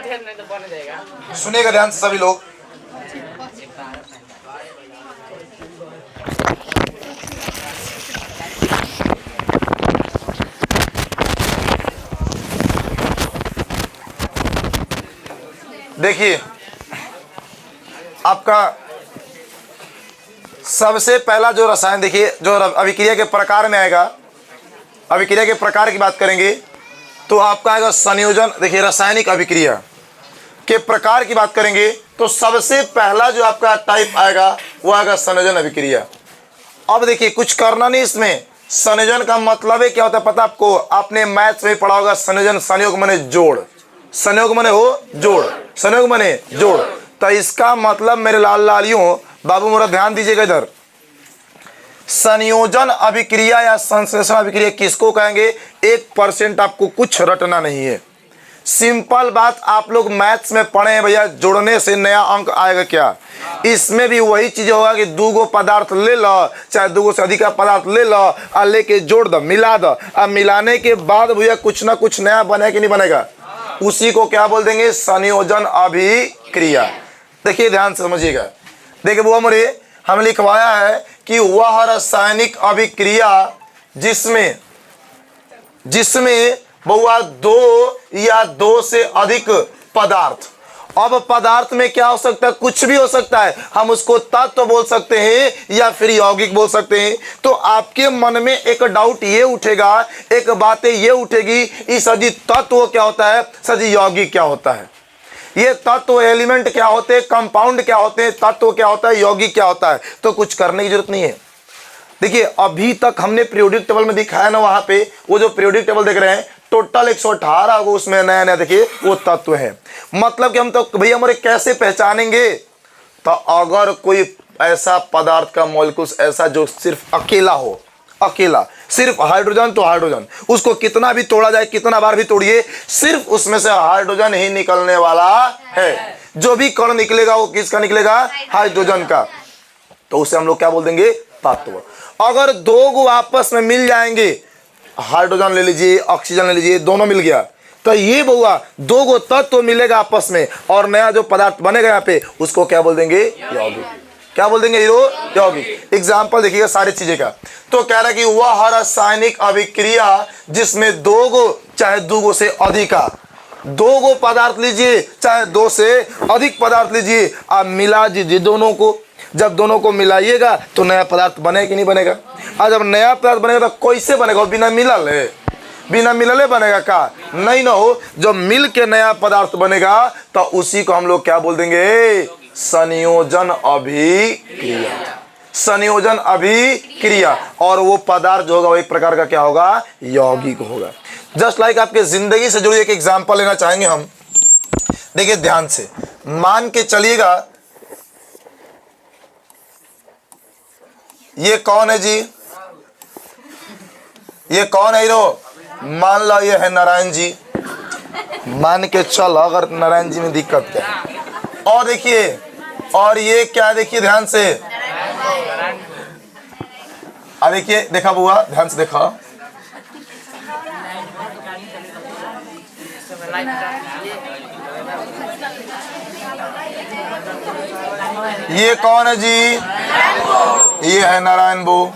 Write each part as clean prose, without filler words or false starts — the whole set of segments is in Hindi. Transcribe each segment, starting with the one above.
सुनिएगा ध्यान से सभी लोग। देखिए आपका सबसे पहला जो रसायन, देखिए जो अभिक्रिया के प्रकार में आएगा, अभिक्रिया के प्रकार की बात करेंगे तो आपका आएगा संयोजन। देखिए रासायनिक अभिक्रिया के प्रकार की बात करेंगे तो सबसे पहला जो आपका टाइप आएगा वो आएगा संयोजन अभिक्रिया। अब देखिए कुछ करना नहीं इसमें, संयोजन का मतलब है क्या होता है पता आपको, आपने मैथ्स में पढ़ा होगा संयोजन, संयोग माने जोड़, संयोग माने हो जोड़, संयोग माने जोड़। तो इसका मतलब मेरे लाल लालियों बाबू मोरा ध्यान दीजिएगा इधर, संयोजन अभिक्रिया या संश्लेषण अभिक्रिया किसको कहेंगे, 1% आपको कुछ रटना नहीं है। सिंपल बात, आप लोग मैथ्स में पढ़े हैं भैया, जोड़ने से नया अंक आएगा क्या, इसमें भी वही चीज होगा कि दो गो पदार्थ ले लो, चाहे दो गो से अधिक पदार्थ ले लो और लेके जोड़ दो, मिला दो, अब मिलाने के बाद भैया कुछ ना कुछ नया बनेगा कि नहीं बनेगा, उसी को क्या बोल देंगे, संयोजन अभिक्रिया। देखिए ध्यान से समझिएगा। देखिए वो हमारे हम लिखवाया है कि वह रासायनिक अभिक्रिया जिसमें बहुआ दो या दो से अधिक पदार्थ, अब पदार्थ में क्या हो सकता है, कुछ भी हो सकता है, हम उसको तत्व बोल सकते हैं या फिर यौगिक बोल सकते हैं। तो आपके मन में एक डाउट ये उठेगा, एक बात ये उठेगी, इस सजी तत्व क्या होता है, सजी यौगिक क्या होता है, ये तत्व एलिमेंट क्या होते हैं, कंपाउंड क्या होते हैं, तत्व क्या होता है, यौगिक क्या होता है। तो कुछ करने की जरूरत नहीं है। देखिए अभी तक हमने पीरियोडिक टेबल में दिखाया ना, वहां पे वो जो पीरियोडिक टेबल देख रहे हैं टोटल 118 को उसमें नया नया देखिए वो तत्व है। मतलब कि हम तो भैया हमारे कैसे पहचानेंगे, तो अगर कोई ऐसा पदार्थ का मॉलिक्यूल्स ऐसा जो सिर्फ अकेला हो, अकेला सिर्फ हाइड्रोजन तो हाइड्रोजन, उसको कितना भी तोड़ा जाए, कितना बार भी तोड़िए, सिर्फ उसमें से हाइड्रोजन ही निकलने वाला है। जो भी कण निकलेगा वो किसका निकलेगा, हाइड्रोजन का। तो उसे हम लोग क्या बोल देंगे, तत्व। अगर दो गो आपस में मिल जाएंगे, हाइड्रोजन ले लीजिए, ऑक्सीजन ले लीजिए, दोनों मिल गया, तो ये बहुआ दो गो तत्व मिलेगा आपस में और नया जो पदार्थ बनेगा यहाँ पे उसको क्या बोल देंगे, यौगिक। क्या बोल देंगे हीरो, यौगिक। एग्जाम्पल देखिएगा सारी चीजें का। तो कह रहा है कि वह रासायनिक अभिक्रिया जिसमें दो गो चाहे दो गो से अधिक, दो गो पदार्थ लीजिए चाहे दो से अधिक पदार्थ लीजिए, आप मिला दीजिए दोनों को, जब दोनों को मिलाइएगा तो नया पदार्थ बनेगा कि नहीं बनेगा। और जब नया पदार्थ बनेगा तो कैसे बनेगा, बिना मिलल है, बिना मिलले बनेगा का नहीं ना हो, जब मिल के नया पदार्थ बनेगा तो उसी को हम लोग क्या बोल देंगे, संयोजन अभिक्रिया। संयोजन अभिक्रिया। और वो पदार्थ जो होगा वो एक प्रकार का क्या होगा, यौगिक होगा। जस्ट लाइक आपके जिंदगी से जुड़ी एक एग्जांपल लेना चाहेंगे हम। देखिए ध्यान से मान के चलिएगा, ये कौन है जी, ये कौन है हीरो, मान लो ये है नारायण जी, मान के चल, अगर नारायण जी में दिक्कत क्या। और देखिए और ये क्या, देखिए ध्यान से, अब देखिए देखा बुआ, ध्यान से देखा, ये कौन है जी, ये है नारायण बो।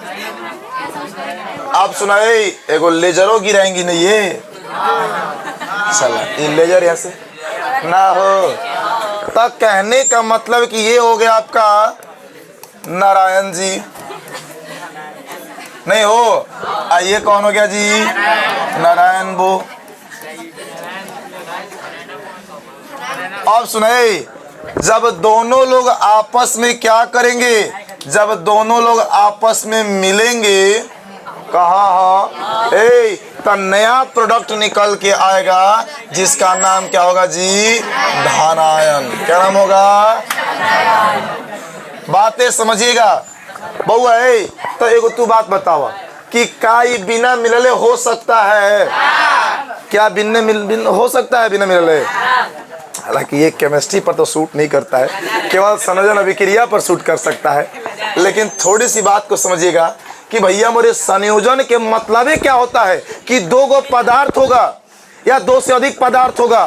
आप सुनाए एगो लेजरो गिराएंगी नहीं, ये चला ये लेजर यहाँ से ना हो। तो कहने का मतलब कि ये हो गया आपका नारायण जी, नहीं हो, ये कौन हो गया जी, नारायण बो। अब सुनाए, जब दोनों लोग आपस में क्या करेंगे, जब दोनों लोग आपस में मिलेंगे, कहा तो नया प्रोडक्ट निकल के आएगा जिसका नाम क्या होगा जी, धानायन। क्या नाम होगा, बातें समझिएगा बहुआ है। तो एगो तू बात बतावा कि का ये बिना मिलले हो सकता है, क्या बिना हो सकता है बिना मिलले, हालांकि ये केमिस्ट्री पर तो सूट नहीं करता है, केवल संयोजन अभिक्रिया पर सूट कर सकता है। लेकिन थोड़ी सी बात को समझिएगा कि भैया मेरे संयोजन के मतलब क्या होता है कि दो गो पदार्थ होगा या दो से अधिक पदार्थ होगा,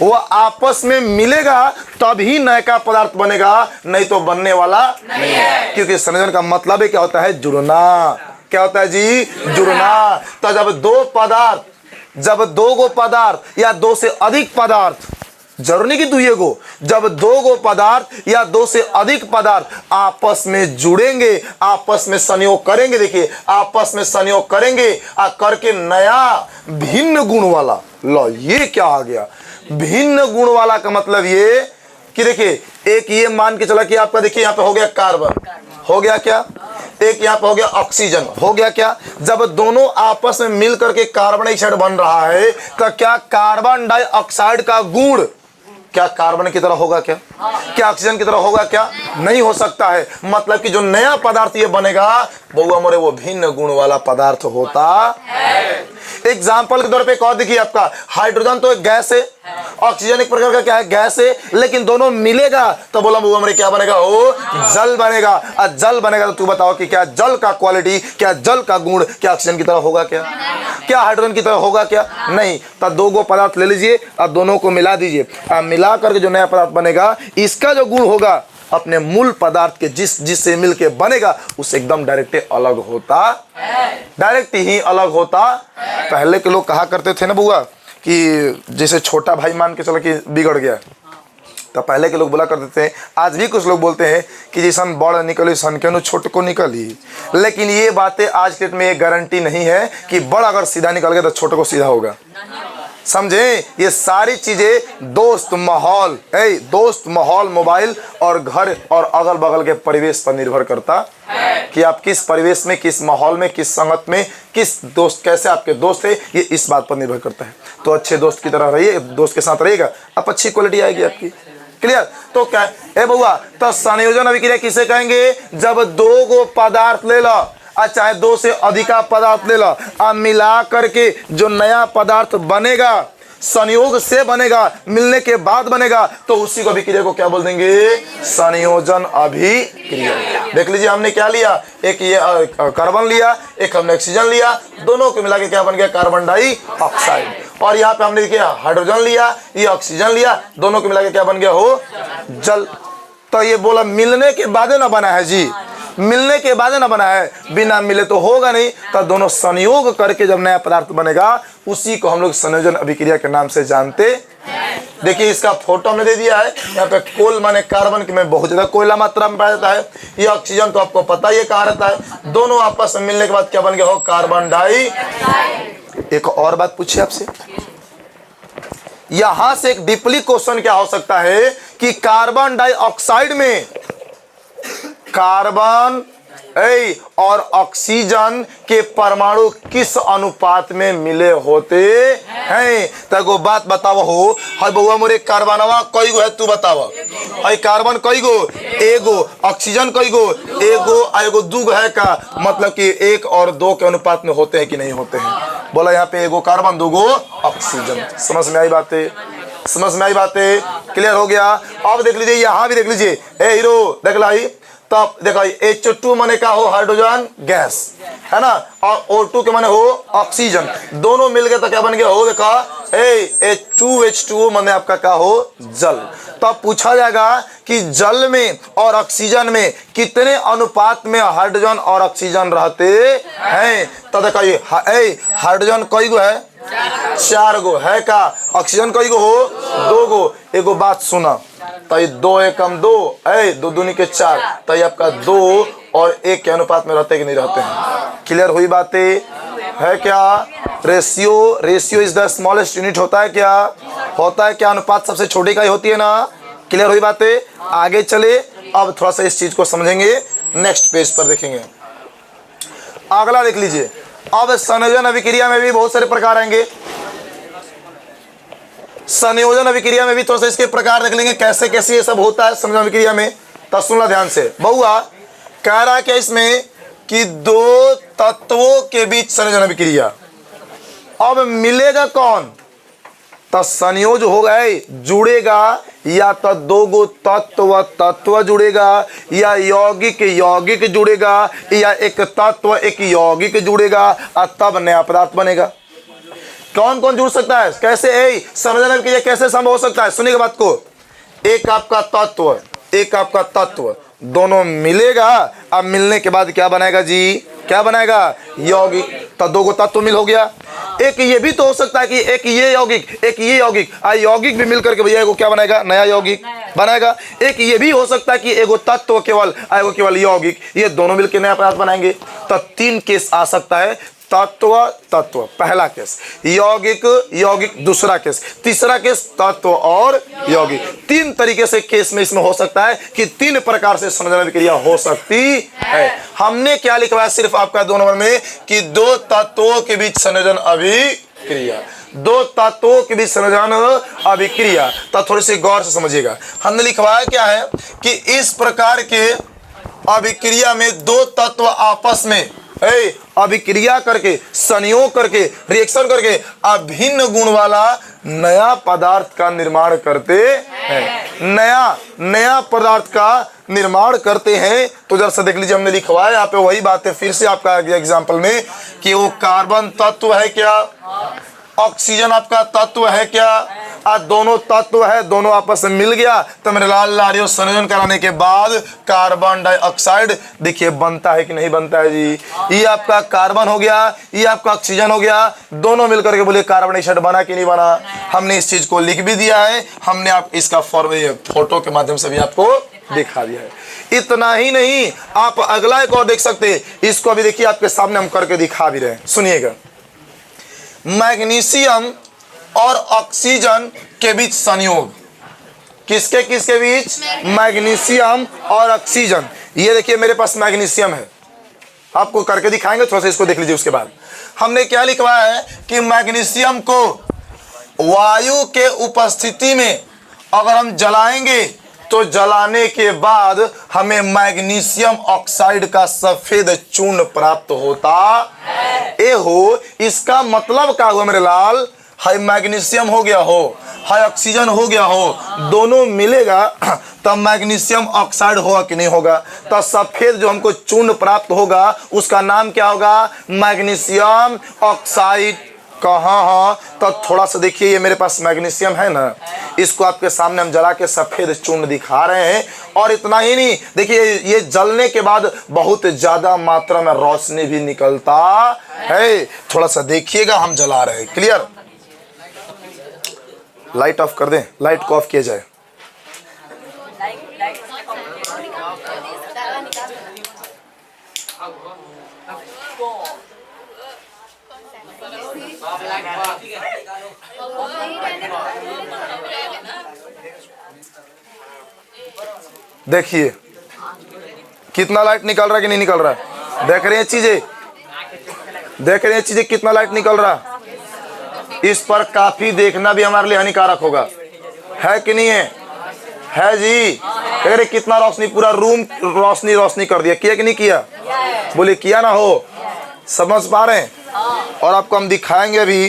वो आपस में मिलेगा तभी नया पदार्थ बनेगा, नहीं तो बनने वाला नहीं है। क्योंकि संयोजन का मतलब क्या होता है? जुड़ना। क्या होता है जी? जुड़ना। तो जब दो गो पदार्थ या दो से अधिक पदार्थ, जरूरी कि दुइये गो, जब दो गो पदार्थ या दो से अधिक पदार्थ आपस में जुड़ेंगे, आपस में संयोग करेंगे, देखिए आपस में संयोग करेंगे करके नया भिन्न गुण वाला, लो ये क्या आ गया? भिन्न गुण वाला का मतलब ये कि देखिए, एक ये मान के चला कि आपका देखिए यहाँ पे हो गया कार्बन, हो गया क्या? एक यहाँ पे हो गया ऑक्सीजन, हो गया क्या? जब दोनों आपस में मिल करके कार्बन डाइऑक्साइड बन रहा है तो क्या कार्बन डाइऑक्साइड का गुण क्या कार्बन की तरह होगा क्या? क्या ऑक्सीजन की तरह होगा क्या? नहीं हो सकता है। मतलब कि जो नया पदार्थ ये बनेगा बउआ मोरे, वो भिन्न गुण वाला पदार्थ होता है। एग्जाम्पल के तौर पे एक और देखिए, आपका हाइड्रोजन तो एक गैस है, ऑक्सीजन एक प्रकार का क्या है? गैस है, लेकिन दोनों मिलेगा तो बोला बउआ मोरे क्या बनेगा? वो जल बनेगा। और जल बनेगा तो तू बताओ कि क्या जल का क्वालिटी, क्या जल का गुण क्या ऑक्सीजन की तरह होगा क्या? क्या हाइड्रोजन की तरह होगा क्या? नहीं। तो दो गो पदार्थ ले लीजिए और दोनों को मिला दीजिए, मिला करके जो नया पदार्थ बनेगा, इसका जो गुण होगा अपने मूल पदार्थ के जिससे मिलके बनेगा उससे एकदम डायरेक्ट अलग होता, डायरेक्ट ही अलग होता। पहले के लोग कहा करते थे ना बुआ कि जैसे छोटा भाई मान के चलो कि बिगड़ गया, तो पहले के लोग बोला करते थे, आज भी कुछ लोग बोलते हैं कि जैसन बड़ निकली सन के छोट को निकली। लेकिन ये बातें आज के डेट में ये गारंटी नहीं है कि बड़ अगर सीधा निकल गया तो छोटे को सीधा होगा। समझे? ये सारी चीजें दोस्त माहौल मोबाइल और घर और अगल बगल के परिवेश पर निर्भर करता है कि आप किस परिवेश में, किस माहौल में, किस संगत में, किस दोस्त, कैसे आपके दोस्त है, ये इस बात पर निर्भर करता है। तो अच्छे दोस्त की तरह रहिए, दोस्त के साथ रहिएगा, अब अच्छी क्वालिटी आएगी आपकी। क्लियर? तो क्या है बउआ? तो संयोजन अभिक्रिया किसे कहेंगे? जब दो गो पदार्थ ले लो, चाहे दो से अधिका पदार्थ ले लो, अब मिला करके जो नया पदार्थ बनेगा, संयोग से बनेगा, मिलने के बाद बनेगा, तो उसी को अभिक्रिया को क्या बोल देंगे? संयोजन अभिक्रिया। देख लीजिए, हमने क्या लिया? एक ये कार्बन लिया, एक हमने ऑक्सीजन लिया, दोनों को मिला के क्या बन गया? Carbon dioxide. और यहाँ पे हमने देखिए हाइड्रोजन लिया, ये ऑक्सीजन लिया, दोनों को मिला के क्या बन गया? हो जल। तो ये बोला मिलने के बाद ना बना है जी, मिलने के बाद ना बना है, बिना मिले तो होगा नहीं। तो दोनों संयोग करके जब नया पदार्थ बनेगा उसी को हम लोग संयोजन अभिक्रिया के नाम से जानते। देखिए इसका फोटो हमने दे दिया है, यहाँ पे कोल माने कार्बन में बहुत ज्यादा कोयला मात्रा में पाया जाता है, ये ऑक्सीजन तो आपको पता ही कहाँ रहता है। दोनों आपस में मिलने के बाद क्या बन गया? हो कार्बन डाइऑक्साइड। एक और बात पूछिए आपसे, यहां से एक डीपली क्वेश्चन क्या हो सकता है कि कार्बन डाइऑक्साइड में कार्बन और ऑक्सीजन के परमाणु किस अनुपात में मिले होते हैं? तो बात बताओ हो, हाय बउआ मोरे कार्बनवा कई गो है? तू बताओ, हाय कार्बन कई गो? एगो। ऑक्सीजन कई गो? एगो। एगो दूगो है का मतलब कि 1 और 2 के अनुपात में होते हैं कि नहीं होते हैं? बोला यहाँ पे एगो कार्बन, दूगो ऑक्सीजन। समझ में आई बातें? समझ में आई बातें? क्लियर हो गया? अब देख लीजिए, यहाँ भी देख लीजिए, ए हीरो देख लाई, तब देखा H2 माने का हो हाइड्रोजन गैस है ना, और O2 के माने हो ऑक्सीजन, दोनों मिल गए तो क्या बन गया? हो देखा H2 माने आपका क्या हो? जल। तब पूछा जाएगा कि जल में और ऑक्सीजन में कितने अनुपात में हाइड्रोजन और ऑक्सीजन रहते हैं? तो देखा ये हाइड्रोजन कई गो है? 4 गो है का? ऑक्सीजन कई गो हो? 2 गो। एगो बात सुना, तो 2 एकम 2, 2 दूनी के 4, तो ये आपका 2 और 1 के अनुपात में रहते कि नहीं रहते हैं? क्लियर हुई बातें? है क्या? Ratio is the smallest unit होता है क्या? होता है क्या? अनुपात सबसे छोटी का ही होती है ना? क्लियर हुई बातें? आगे चले, अब थोड़ा सा इस चीज को समझेंगे, नेक्स्ट पेज पर देखेंगे। अगला देख लीजिए, अब संयोजन अभिक्रिया में भी बहुत सारे प्रकार आएंगे। संयोजन अभिक्रिया में भी थोड़ा सा इसके प्रकार देख लेंगे, कैसे कैसे ये सब होता है संयोजन अभिक्रिया में। तो सुनना ध्यान से, बहुआ कह रहा है क्या इसमें कि 2 तत्वों के बीच संयोजन अभिक्रिया। अब मिलेगा कौन? तो संयोज हो गए, जुड़ेगा या तो 2 गो तत्व जुड़ेगा, या यौगिक जुड़ेगा, या एक तत्व एक यौगिक जुड़ेगा, और तब नया पदार्थ बनेगा। कौन कौन जुड़ सकता है, कैसे संयोजन अभिक्रिया कैसे संभव हो सकता है? सुनिएगा बात को। एक आपका तत्व, एक आपका तत्व, दोनों मिलेगा। अब मिलने के बाद क्या बनाएगा जी, क्या बनाएगा? यौगिक। तो दो गो तत्व मिल हो गया। एक ये भी तो हो सकता है कि एक ये यौगिक, एक ये यौगिक, यौगिक भी मिलकर के भैया एगो क्या बनाएगा? नया यौगिक बनाएगा। एक ये भी हो सकता है कि एगो तत्व केवल, एगो केवल यौगिक, ये दोनों मिलकर नया पदार्थ बनाएंगे। तो 3 केस आ सकता है, तत्व तत्व पहला केस, यौगिक यौगिक दूसरा केस, तीसरा केस तत्व और यौगिक। 3 तरीके से केस में इसमें हो सकता है कि 3 प्रकार से संयोजन अभिक्रिया हो सकती है। हमने क्या लिखवाया सिर्फ आपका 2 नंबर में कि 2 तत्वों के बीच संयोजन अभिक्रिया, 2 तत्वों के बीच संयोजन अभिक्रिया। तो थोड़ी सी गौर से समझिएगा। हमने लिखवाया क्या है कि इस प्रकार के अभिक्रिया में 2 तत्व आपस में अभिक्रिया करके, संयोग करके, रिएक्शन करके अभिन्न गुण वाला नया पदार्थ का निर्माण करते हैं, नया पदार्थ का निर्माण करते हैं। तो जरा सा देख लीजिए, हमने लिखवाया यहाँ पे वही बात है फिर से आपका एग्जाम्पल में कि वो कार्बन तत्व है क्या, ऑक्सीजन आपका तत्व है क्या, आज दोनों तत्व है, दोनों आपस में मिल गया तो मेरे लाल लारियों संयोजन कराने के बाद कार्बन डाइऑक्साइड देखिए बनता है कि नहीं बनता है जी। ये आपका कार्बन हो गया, ये आपका ऑक्सीजन हो गया, दोनों मिलकर के बोले कार्बन डाइऑक्साइड बना कि नहीं बना। हमने इस चीज को लिख भी दिया है, हमने आप इसका फोटो के माध्यम से भी आपको दिखा दिया है। इतना ही नहीं, आप अगला एक और देख सकते हैं, इसको अभी देखिए आपके सामने हम करके दिखा भी रहे हैं, सुनिएगा। मैग्नीशियम और ऑक्सीजन के बीच संयोग, किसके किसके बीच? मैग्नीशियम और ऑक्सीजन। ये देखिए मेरे पास मैग्नीशियम है, आपको करके दिखाएंगे, थोड़ा सा इसको देख लीजिए। उसके बाद हमने क्या लिखवाया है कि मैग्नीशियम को वायु के उपस्थिति में अगर हम जलाएंगे तो जलाने के बाद हमें मैग्नीशियम ऑक्साइड का सफेद चूर्ण प्राप्त होता है। हो इसका मतलब क्या हुआ मेरे लाल? हाई मैग्नीशियम हो गया हो, हाई ऑक्सीजन हो गया हो, दोनों मिलेगा तब मैग्नीशियम ऑक्साइड होगा कि नहीं होगा? तो सफेद जो हमको चूर्ण प्राप्त होगा उसका नाम क्या होगा? Magnesium oxide. कहाँ? हाँ, तो थोड़ा सा देखिए, ये मेरे पास मैग्नीशियम है ना, इसको आपके सामने हम जला के सफेद चूर्ण दिखा रहे हैं। और इतना ही नहीं, देखिए ये जलने के बाद बहुत ज्यादा मात्रा में रोशनी भी निकलता है। थोड़ा सा देखिएगा, हम जला रहे हैं। क्लियर? लाइट ऑफ कर दें, लाइट को ऑफ किया जाए। देखिए कितना लाइट निकल रहा है कि नहीं निकल रहा है? देख रहे हैं चीजें, देख रहे हैं चीजें, कितना लाइट निकल रहा है। इस पर काफी देखना भी हमारे लिए हानिकारक होगा, है कि नहीं है? है जी। अरे कितना रोशनी, पूरा रूम रोशनी रोशनी कर दिया, किया कि नहीं किया? बोले किया ना हो, समझ पा रहे हैं? और आपको हम दिखाएंगे अभी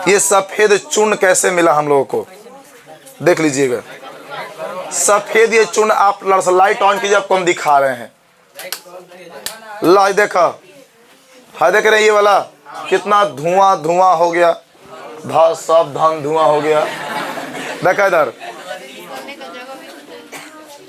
ये सफेद चूर्ण कैसे मिला हम लोगों को, देख लीजिएगा। सफेद ये चूर्ण, आप लाइट ऑन कीजिए, आपको हम दिखा रहे हैं। लाई देखा, है देख रहे हैं, ये वाला कितना धुआं धुआं हो गया, सब धुआं हो गया। देखा इधर,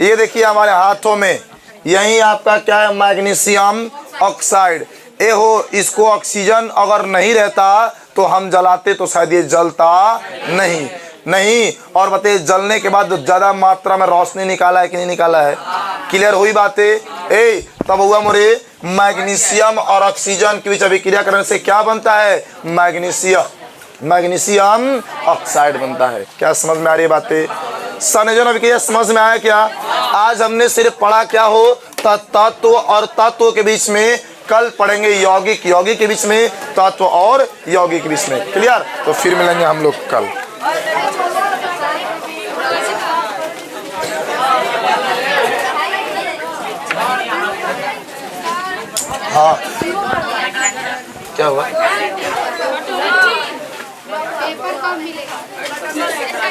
ये देखिए हमारे हाथों में, यही आपका क्या है? Magnesium oxide. ए हो, इसको ऑक्सीजन अगर नहीं रहता तो हम जलाते तो शायद ये जलता नहीं। और बताइए जलने के बाद ज्यादा मात्रा में रोशनी निकाला है कि नहीं निकाला है? क्लियर हुई बातें? तब हुआ मोरे मैग्नीशियम और ऑक्सीजन के बीच अभिक्रिया करने से क्या बनता है? मैग्नीशियम ऑक्साइड बनता है। क्या समझ में आ रही है बातें? संयोजन अभिक्रिया समझ में आया क्या? आज हमने सिर्फ पढ़ा क्या हो? तत्व और तत्व के बीच में, कल पढ़ेंगे यौगिक, यौगिक के बीच में, तत्व और यौगिक के बीच में। क्लियर? तो फिर मिलेंगे हम लोग कल। हाँ, क्या हुआ?